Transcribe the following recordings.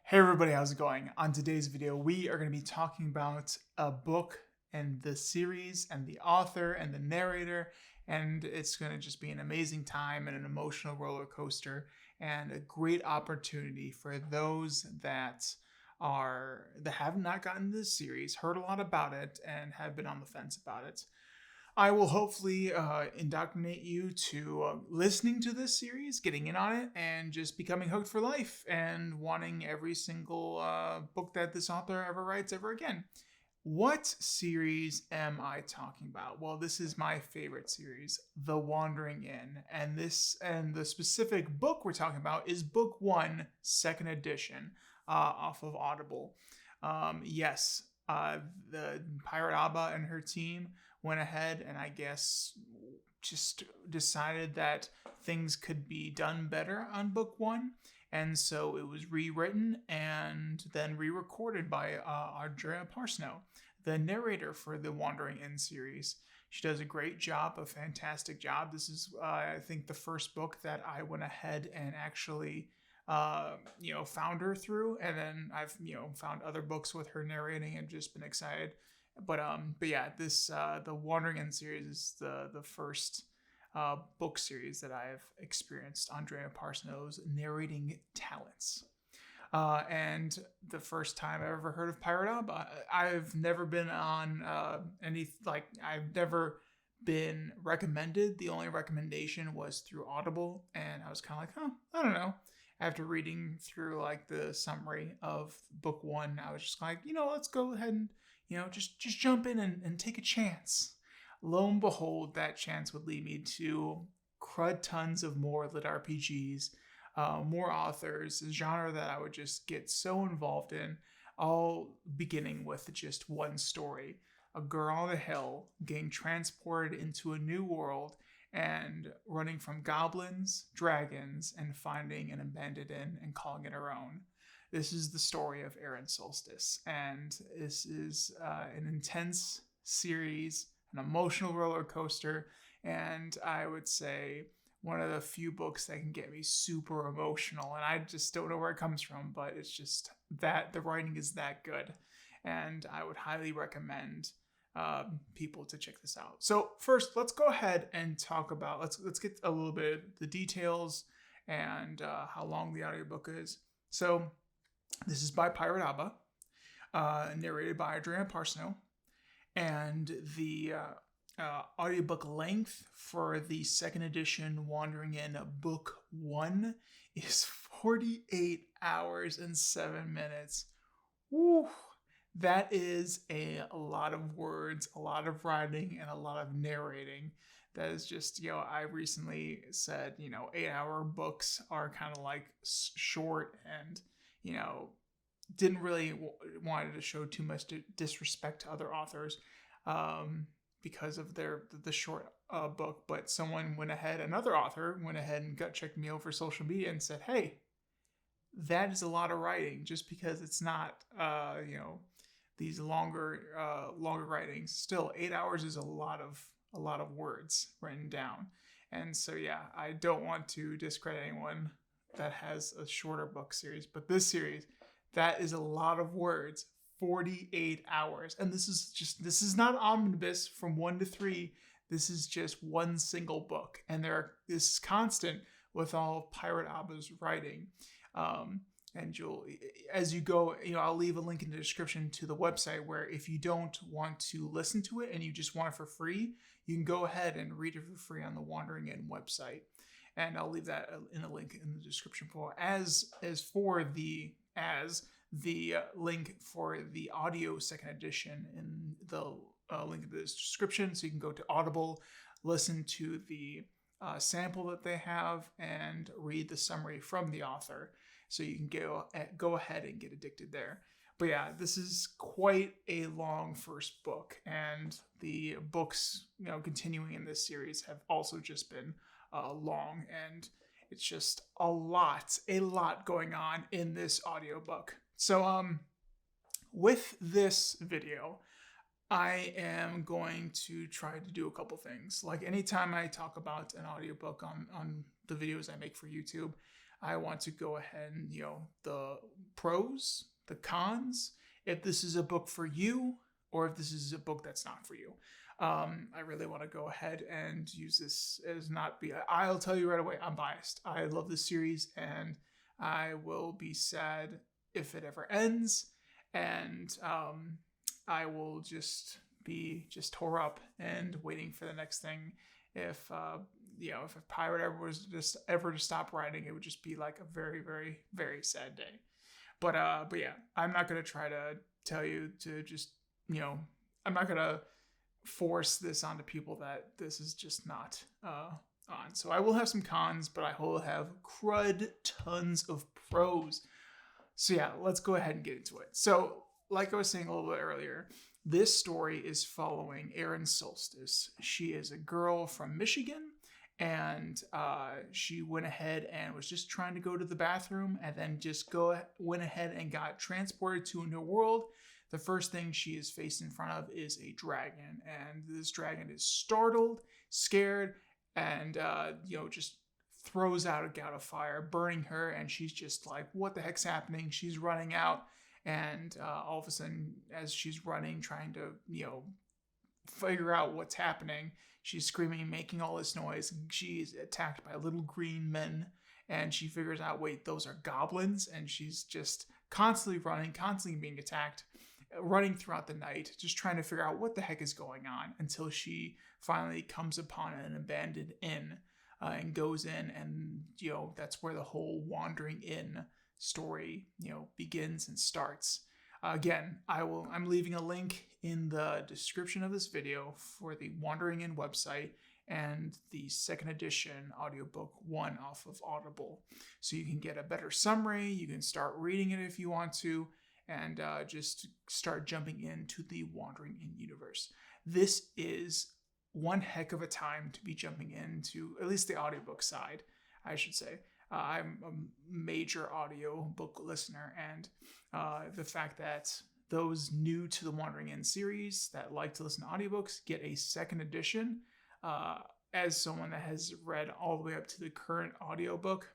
Hey everybody, how's it going? On today's video, we are going to be talking about a book and the series and the author and the narrator, and it's going to just be an amazing time and an emotional roller coaster and a great opportunity for those that have not gotten this series, heard a lot about it, and have been on the fence about it. I will hopefully indoctrinate you to listening to this series, getting in on it, and just becoming hooked for life and wanting every single book that this author ever writes ever again. What series am I talking about? Well, this is my favorite series, The Wandering Inn, and the specific book we're talking about is Book 1, Second Edition, off of Audible. Yes, the Pirate Abba and her team went ahead and I guess just decided that things could be done better on book 1, and so it was rewritten and then re-recorded by Audra Parsnow, the narrator for the Wandering Inn series. She does a great job, a fantastic job. This is I think the first book that I went ahead and actually found her through, and then I've found other books with her narrating and just been excited. But yeah, this the Wandering Inn series is the first book series that I've experienced Andrea Parsnow's narrating talents. And the first time I ever heard of Pirate Abba, I've never been on I've never been recommended. The only recommendation was through Audible, and I was kind of like, I don't know. After reading through like the summary of book 1, I was just like, let's go ahead and just jump in and take a chance. Lo and behold, that chance would lead me to crud tons of more lit RPGs, more authors, a genre that I would just get so involved in, all beginning with just one story. A girl on a hill getting transported into a new world and running from goblins, dragons, and finding an abandoned inn and calling it her own. This is the story of Aaron Solstice, and this is an intense series, an emotional roller coaster, and I would say one of the few books that can get me super emotional, and I just don't know where it comes from, but it's just that the writing is that good, and I would highly recommend people to check this out. So first, let's go ahead and talk about, let's get a little bit the details and how long the audiobook is. So this is by Pirate Abba, narrated by Adriana Parsnow, and the audiobook length for the second edition Wandering Inn Book 1 is 48 hours and 7 minutes. Woo! That is a lot of words, a lot of writing, and a lot of narrating. That is just, I recently said, 8-hour books are kind of like short and, didn't really wanted to show too much disrespect to other authors because of the short book. But another author went ahead and checked me over social media and said, hey, that is a lot of writing just because it's not, these longer writings. Still, 8 hours is a lot of words written down. And so, yeah, I don't want to discredit anyone that has a shorter book series, but this series, that is a lot of words, 48 hours. And this is not omnibus from 1 to 3. This is just one single book. And this is constant with all Pirate Abba's writing. And as you go, I'll leave a link in the description to the website where if you don't want to listen to it and you just want it for free, you can go ahead and read it for free on the Wandering Inn website. And I'll leave that in a link in the description below. As for the link for the audio second edition in the link in the description, so you can go to Audible, listen to the sample that they have, and read the summary from the author. So you can go ahead and get addicted there. But yeah, this is quite a long first book, and the books, continuing in this series have also just been long, and it's just a lot going on in this audiobook. So with this video, I am going to try to do a couple things. Like anytime I talk about an audiobook on the videos I make for YouTube, I want to go ahead and, the pros, the cons, if this is a book for you or if this is a book that's not for you. I really want to go ahead and use this as I'll tell you right away, I'm biased. I love this series and I will be sad if it ever ends. And I will just be tore up and waiting for the next thing. If Pirate ever was ever to stop writing, it would just be like a very, very, very sad day. But yeah, I'm not gonna try to tell you to just, I'm not gonna force this onto people that this is just not on. So I will have some cons, but I will have crud tons of pros. So yeah, let's go ahead and get into it. So like I was saying a little bit earlier, this story is following Erin Solstice. She is a girl from Michigan, and she went ahead and was just trying to go to the bathroom and then went ahead and got transported to a new world. The first thing she is faced in front of is a dragon, and this dragon is startled, scared, and just throws out a gout of fire, burning her, and she's just like, what the heck's happening? She's running out, and all of a sudden, as she's running, trying to, figure out what's happening, she's screaming, making all this noise, and she's attacked by little green men, and she figures out, wait, those are goblins, and she's just constantly running, constantly being attacked, running throughout the night, just trying to figure out what the heck is going on, until she finally comes upon an abandoned inn, and goes in, and that's where the whole Wandering Inn story begins and starts. Again, I'm leaving a link in the description of this video for the Wandering Inn website and the second edition audiobook 1 off of Audible, so you can get a better summary. You can start reading it if you want to, and just start jumping into the Wandering Inn universe. This is one heck of a time to be jumping into, at least the audiobook side, I should say. I'm a major audiobook listener, and the fact that those new to the Wandering Inn series that like to listen to audiobooks get a second edition, as someone that has read all the way up to the current audiobook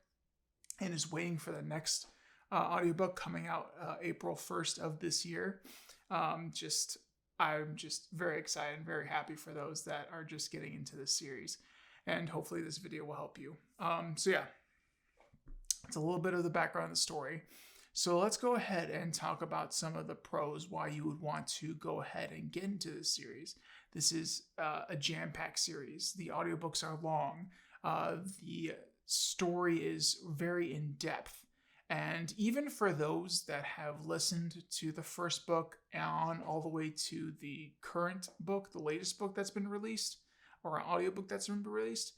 and is waiting for the next audiobook coming out April 1st of this year, I'm just very excited and very happy for those that are just getting into this series, and hopefully this video will help you. So yeah, it's a little bit of the background of the story. So let's go ahead and talk about some of the pros why you would want to go ahead and get into this series. This is a jam-packed series. The audiobooks are long. The story is very in-depth. And even for those that have listened to the first book on all the way to the current book, the latest book that's been released, or an audiobook that's been released,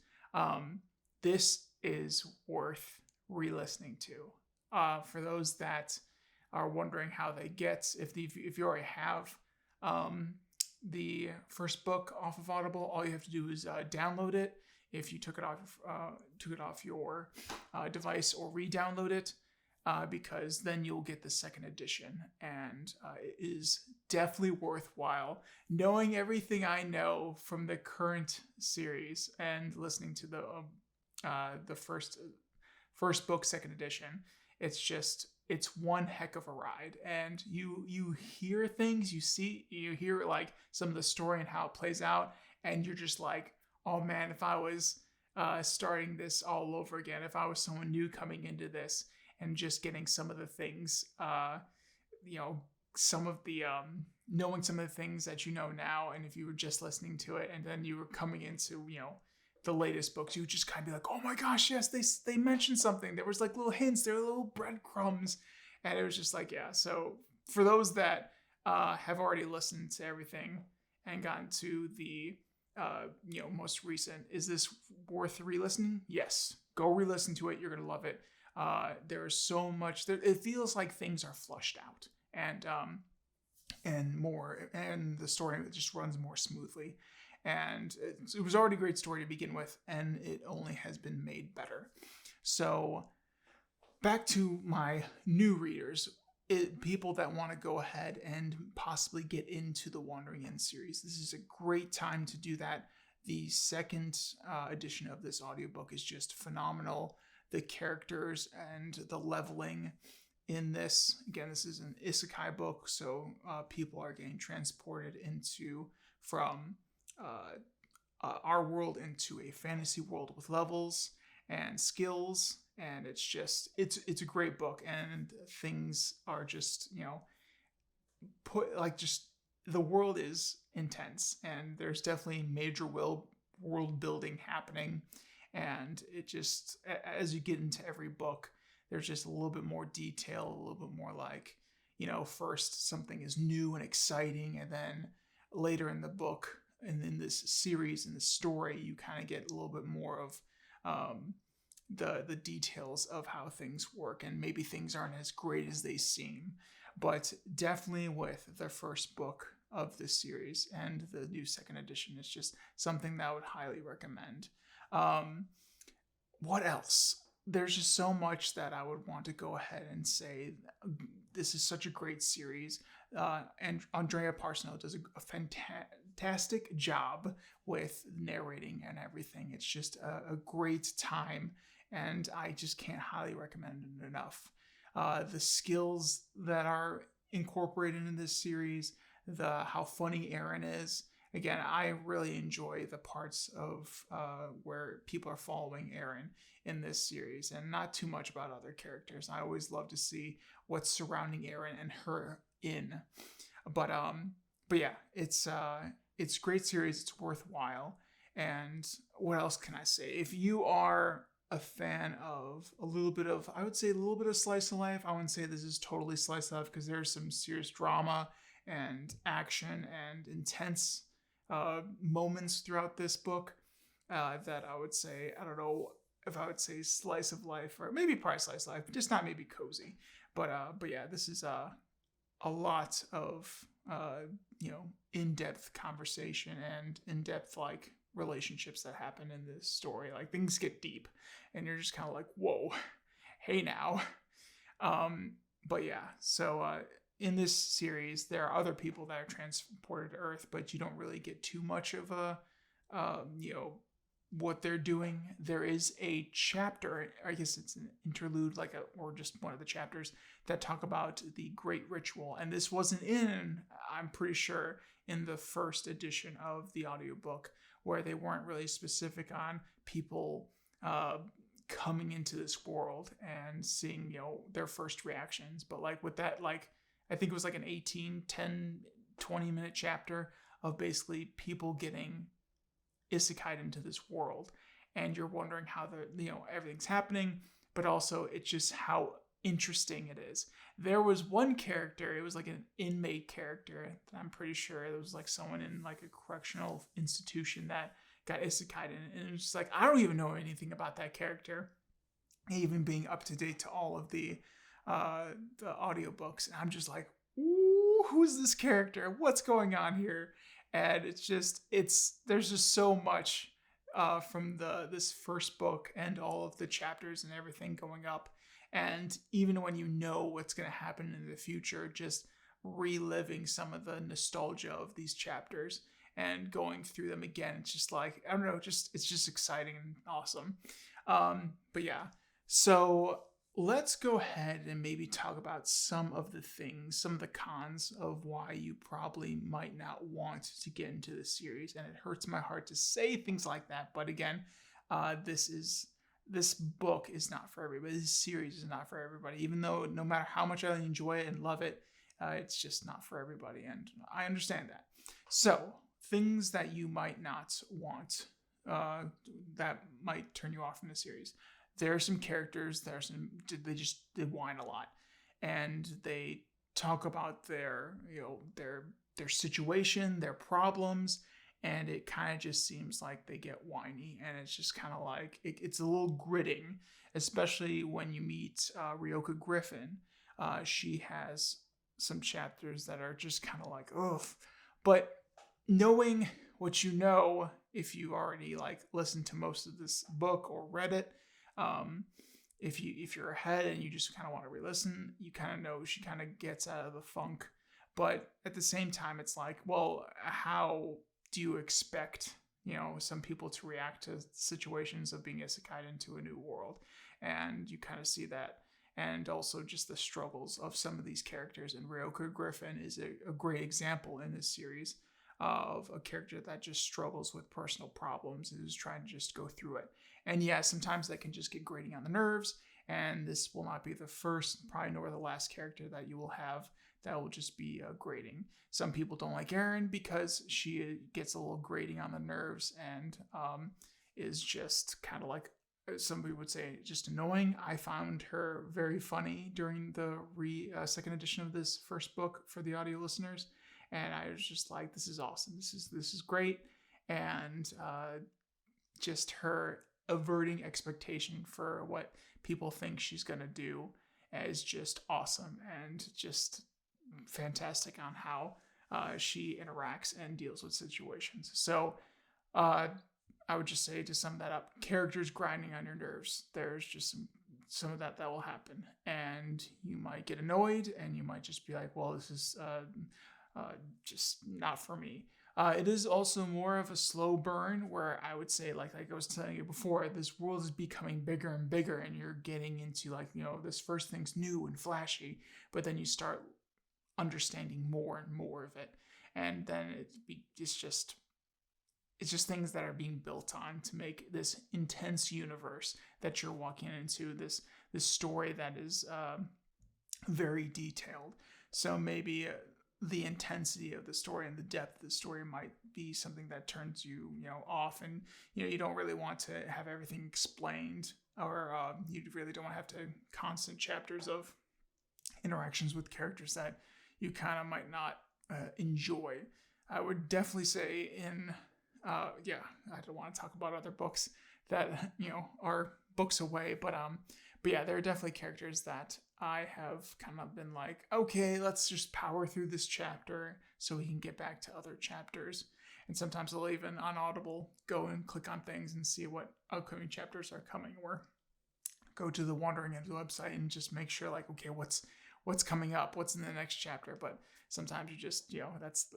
this is worth re-listening to. For those that are wondering how they get, if you already have the first book off of Audible, all you have to do is download it. If you took it off your device, or re-download it, because then you'll get the second edition, and it is definitely worthwhile. Knowing everything I know from the current series and listening to the first book, second edition, it's one heck of a ride. And you hear things, you hear like some of the story and how it plays out, and you're just like, oh man, if I was starting this all over again, if I was someone new coming into this and just getting some of the things, some of the knowing some of the things that you know now, and if you were just listening to it and then you were coming into the latest books, you would just kind of be like, oh my gosh, yes, they mentioned something. There was like little hints, there were little breadcrumbs, and it was just like, yeah. So for those that have already listened to everything and gotten to the most recent, is this worth re-listening? Yes, go re-listen to it. You're gonna love it. There's so much there. It feels like things are flushed out and more, and the story just runs more smoothly. And it was already a great story to begin with, and it only has been made better. So back to my new readers, people that want to go ahead and possibly get into the Wandering Inn series. This is a great time to do that. The second edition of this audiobook is just phenomenal. the characters and the leveling in this. Again, this is an isekai book, so people are getting transported from our world into a fantasy world with levels and skills, and it's a great book, and things are just the world is intense, and there's definitely major world building happening, and it just, as you get into every book, there's just a little bit more detail, a little bit more like, first something is new and exciting, and then later in the book and in this series, in the story, you kind of get a little bit more of the details of how things work, and maybe things aren't as great as they seem. But definitely with the first book of this series and the new second edition, it's just something that I would highly recommend. What else? There's just so much that I would want to go ahead and say. This is such a great series. And Andrea Parsons does a fantastic job with narrating and everything. It's just a great time, and I just can't highly recommend it enough. The skills that are incorporated in this series, how funny Aaron is. Again, I really enjoy the parts of where people are following Aaron in this series, and not too much about other characters. I always love to see what's surrounding Aaron and her in. But yeah, it's a great series. It's worthwhile. And what else can I say? If you are a fan of a little bit of slice of life, I wouldn't say this is totally slice of life, because there's some serious drama and action and intense moments throughout this book that I would say, I don't know if I would say slice of life, or maybe probably slice of life, just not maybe cozy. But yeah, this is a lot of in-depth conversation and in-depth like relationships that happen in this story. Like, things get deep, and you're just kind of like, whoa, hey now. But yeah, so in this series, there are other people that are transported to Earth, but you don't really get too much of what they're doing. There is a chapter, I guess it's an interlude, or just one of the chapters that talk about the Great Ritual, and this wasn't I'm pretty sure, in the first edition of the audiobook, where they weren't really specific on people coming into this world and seeing, their first reactions. But like with that, like, I think it was like an 20-minute chapter of basically people getting isekai'd into this world, and you're wondering how everything's happening, but also it's just how interesting it is. There was one character, it was like an inmate character that I'm pretty sure it was like someone in like a correctional institution that got isekai'd in, and it's just like, I don't even know anything about that character, even being up to date to all of the audiobooks, and I'm just like, ooh, who's this character? What's going on here? And there's just so much from this first book and all of the chapters and everything going up. And even when you know what's going to happen in the future, just reliving some of the nostalgia of these chapters and going through them again, it's just like, I don't know, it's just exciting and awesome. But yeah, so let's go ahead and maybe talk about some of the cons of why you probably might not want to get into this series. And it hurts my heart to say things like that. But again, this book is not for everybody. This series is not for everybody. Even though no matter how much I enjoy it and love it, it's just not for everybody. And I understand that. So things that you might not want, that might turn you off from the series. There are some characters, they whine a lot, and they talk about their situation, their problems, and it kind of just seems like they get whiny, and it's just kind of like, it's a little gritting, especially when you meet Ryoka Griffin. She has some chapters that are just kind of like, ugh. But knowing what you know, if you already like listened to most of this book or read it, if you're ahead and you just kind of want to re-listen, you kind of know she kind of gets out of the funk. But at the same time, it's like, well, how do you expect, some people to react to situations of being isekai'd into a new world? and you kind of see that. And also just the struggles of some of these characters. And Ryoka Griffin is a great example in this series of a character that just struggles with personal problems and is trying to just go through it. And yeah, sometimes that can just get grating on the nerves. And this will not be the first, probably nor the last character that you will have that will just be grating. Some people don't like Erin because she gets a little grating on the nerves and is just kind of like, some people would say, just annoying. I found her very funny during the second edition of this first book for the audio listeners, and I was just like, "This is awesome. This is great," and just her averting expectation for what people think she's gonna do is just awesome and just fantastic on how she interacts and deals with situations. So. I would just say, to sum that up, characters grinding on your nerves. There's just some of that will happen, and you might get annoyed, and you might just be like, well, this is just not for me. It is also more of a slow burn, where I would say, like I was telling you before, this world is becoming bigger and bigger, and you're getting into, like, this first thing's new and flashy, but then you start understanding more and more of it, and then it's just things that are being built on to make this intense universe that you're walking into, this story that is very detailed. So maybe the intensity of the story and the depth of the story might be something that turns you off, and you don't really want to have everything explained, or you really don't want to have to constant chapters of interactions with characters that you kind of might not enjoy. I would definitely say I don't want to talk about other books that are books away, but yeah, there are definitely characters that I have kind of been like, okay, let's just power through this chapter so we can get back to other chapters. And sometimes I'll even on Audible go and click on things and see what upcoming chapters are coming, or go to the Wandering Ends website and just make sure, like, okay, what's coming up, what's in the next chapter. But sometimes you just that's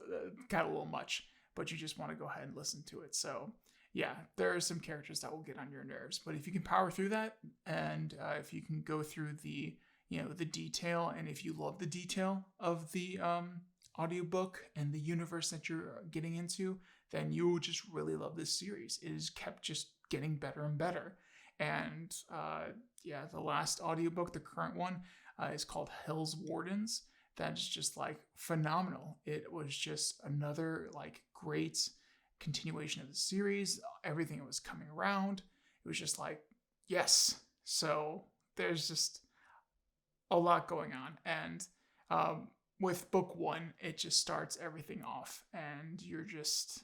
got a little much, but you just want to go ahead and listen to it. So yeah, there are some characters that will get on your nerves, but if you can power through that, and if you can go through the the detail, and if you love the detail of the audiobook and the universe that you're getting into, then you will just really love this series. It is kept just getting better and better. And the last audiobook, the current one, is called Hell's Wardens. That is just like phenomenal. It was just another like great continuation of the series. Everything that was coming around, it was just like, yes. So there's just a lot going on, and with book one, it just starts everything off, and you're just,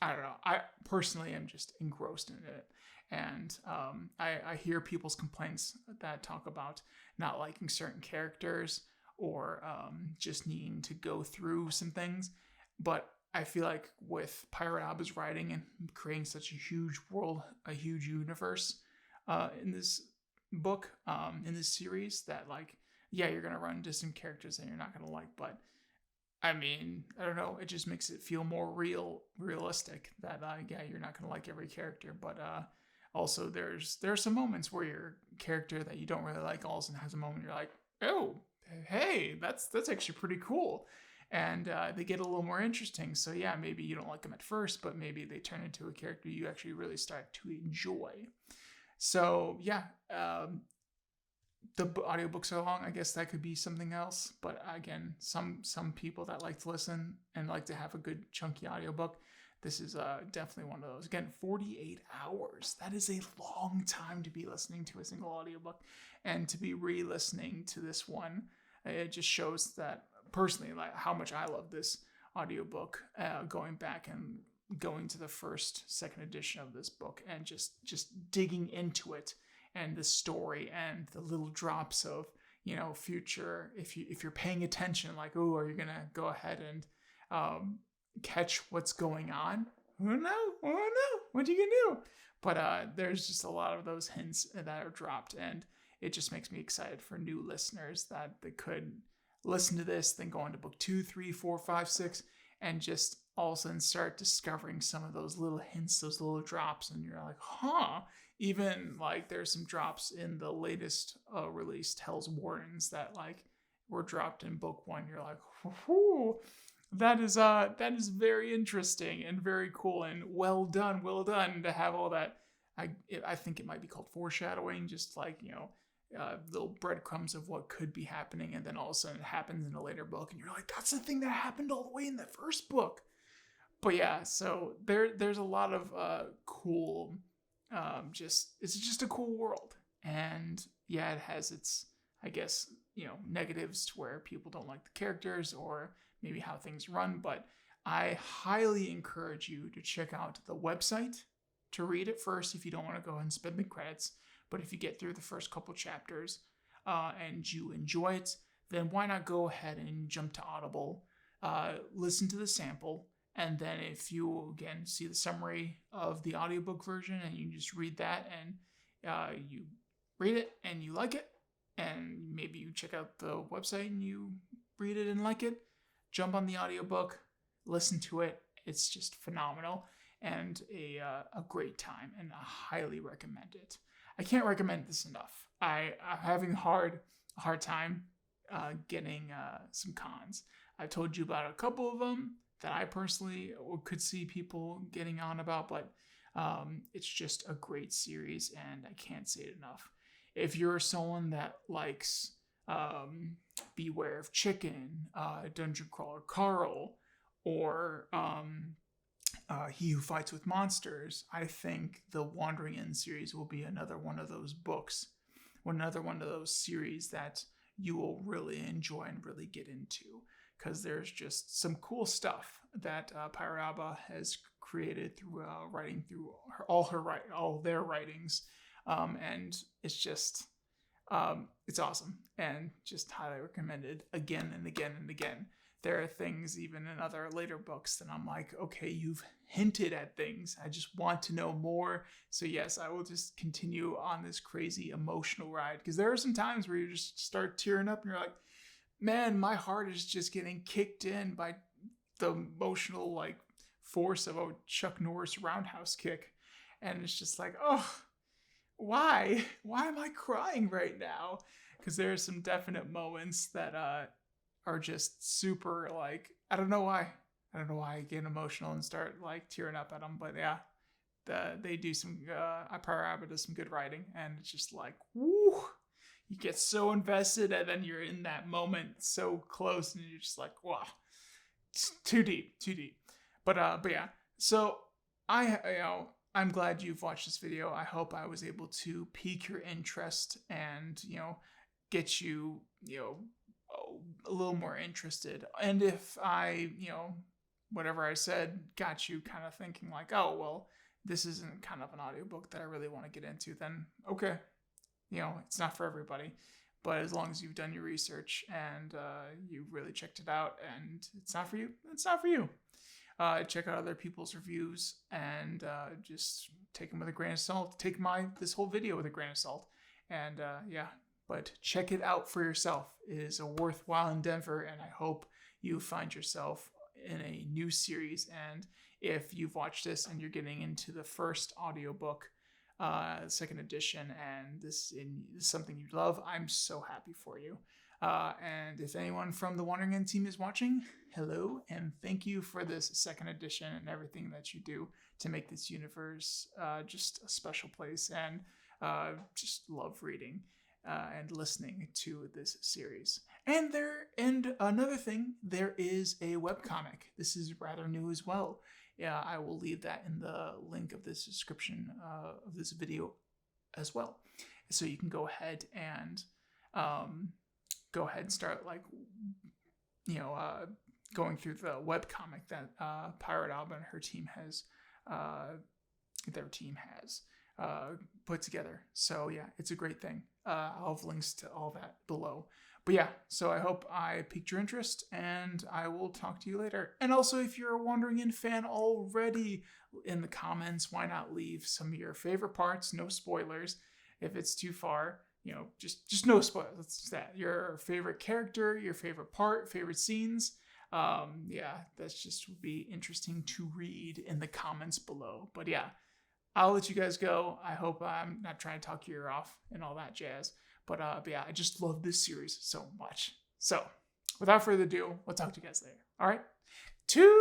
I don't know, I personally am just engrossed in it. And I hear people's complaints that talk about not liking certain characters, or just needing to go through some things. But I feel like with Pirate Aba's writing and creating such a huge world, a huge universe in this book, in this series, that like, yeah, you're going to run into some characters that you're not going to like. But I mean, I don't know, it just makes it feel more realistic that, you're not going to like every character. But also there are some moments where your character that you don't really like all of a sudden has a moment you're like, oh, hey, that's actually pretty cool. And they get a little more interesting. So yeah, maybe you don't like them at first, but maybe they turn into a character you actually really start to enjoy. So yeah, the audiobooks are long. I guess that could be something else. But again, some people that like to listen and like to have a good chunky audiobook, this is definitely one of those. Again, 48 hours. That is a long time to be listening to a single audiobook, and to be re-listening to this one. It just shows that personally, like, how much I love this audiobook, going back and going to the second edition of this book, and just digging into it, and the story, and the little drops of future. If you're paying attention, like, oh, are you gonna go ahead and catch what's going on? Oh no, what are you gonna do? But there's just a lot of those hints that are dropped, and it just makes me excited for new listeners that they could listen to this, then go on to book 2, 3, 4, 5, 6, and just all of a sudden start discovering some of those little hints, those little drops, and you're like, huh, even like there's some drops in the latest released Hell's Wardens that like were dropped in book 1. You're like, whoo, that is very interesting and very cool and well done to have all that. I think it might be called foreshadowing, just like, little breadcrumbs of what could be happening, and then all of a sudden it happens in a later book and you're like, that's the thing that happened all the way in the first book. But yeah, so there's a lot of cool, it's just a cool world. And yeah, it has its, I guess, negatives to where people don't like the characters or maybe how things run, but I highly encourage you to check out the website to read it first if you don't want to go ahead and spend the credits. But if you get through the first couple chapters and you enjoy it, then why not go ahead and jump to Audible, listen to the sample, and then if you, again, see the summary of the audiobook version and you just read that and you read it and you like it, and maybe you check out the website and you read it and like it, jump on the audiobook, listen to it. It's just phenomenal and a great time, and I highly recommend it. I can't recommend this enough. I'm having a hard time getting some cons. I've told you about a couple of them that I personally could see people getting on about, but it's just a great series, and I can't say it enough. If you're someone that likes Beware of Chicken, Dungeon Crawler Carl, or He Who Fights with Monsters, I think the Wandering End series will be another one of those books, another one of those series that you will really enjoy and really get into, because there's just some cool stuff that Pirate Abba has created through writing through all their writings, and it's just it's awesome and just highly recommended again and again and again. There are things even in other later books that I'm like, okay, you've hinted at things. I just want to know more. So yes, I will just continue on this crazy emotional ride, because there are some times where you just start tearing up and you're like, man, my heart is just getting kicked in by the emotional like force of a Chuck Norris roundhouse kick. And it's just like, oh, why am I crying right now? Because there are some definite moments that are just super, like, I don't know why I get emotional and start like tearing up at them. But yeah, they do some Pirate Abba does some good writing, and it's just like, woo, you get so invested, and then you're in that moment so close, and you're just like, wow, it's too deep. But yeah, so I'm glad you've watched this video. I hope I was able to pique your interest and get you a little more interested. And if I whatever I said got you kind of thinking like, oh well, this isn't kind of an audiobook that I really want to get into, then okay, it's not for everybody. But as long as you've done your research and you've really checked it out and it's not for you, it's not for you. Check out other people's reviews and just take them with a grain of salt. Take this whole video with a grain of salt. And yeah, but check it out for yourself. It is a worthwhile endeavor, and I hope you find yourself in a new series. And if you've watched this and you're getting into the first audiobook, second edition, and this is something you love, I'm so happy for you. And if anyone from the Wandering End team is watching, hello, and thank you for this second edition and everything that you do to make this universe just a special place, and just love reading and listening to this series. And another thing, there is a webcomic. This is rather new as well. Yeah, I will leave that in the link of this description of this video as well. So you can go ahead and start like, going through the webcomic that Pirate Alba and her team has, put together. So yeah, it's a great thing. I'll have links to all that below. But yeah, so I hope I piqued your interest, and I will talk to you later. And also, if you're a Wandering End fan already, in the comments, why not leave some of your favorite parts, no spoilers. If it's too far, just no spoilers. That's that. Your favorite character, your favorite part, favorite scenes. Yeah, that's just would be interesting to read in the comments below. But yeah, I'll let you guys go. I hope I'm not trying to talk your ear off and all that jazz. But yeah, I just love this series so much. So without further ado, we'll talk to you guys later. All right. Toodles.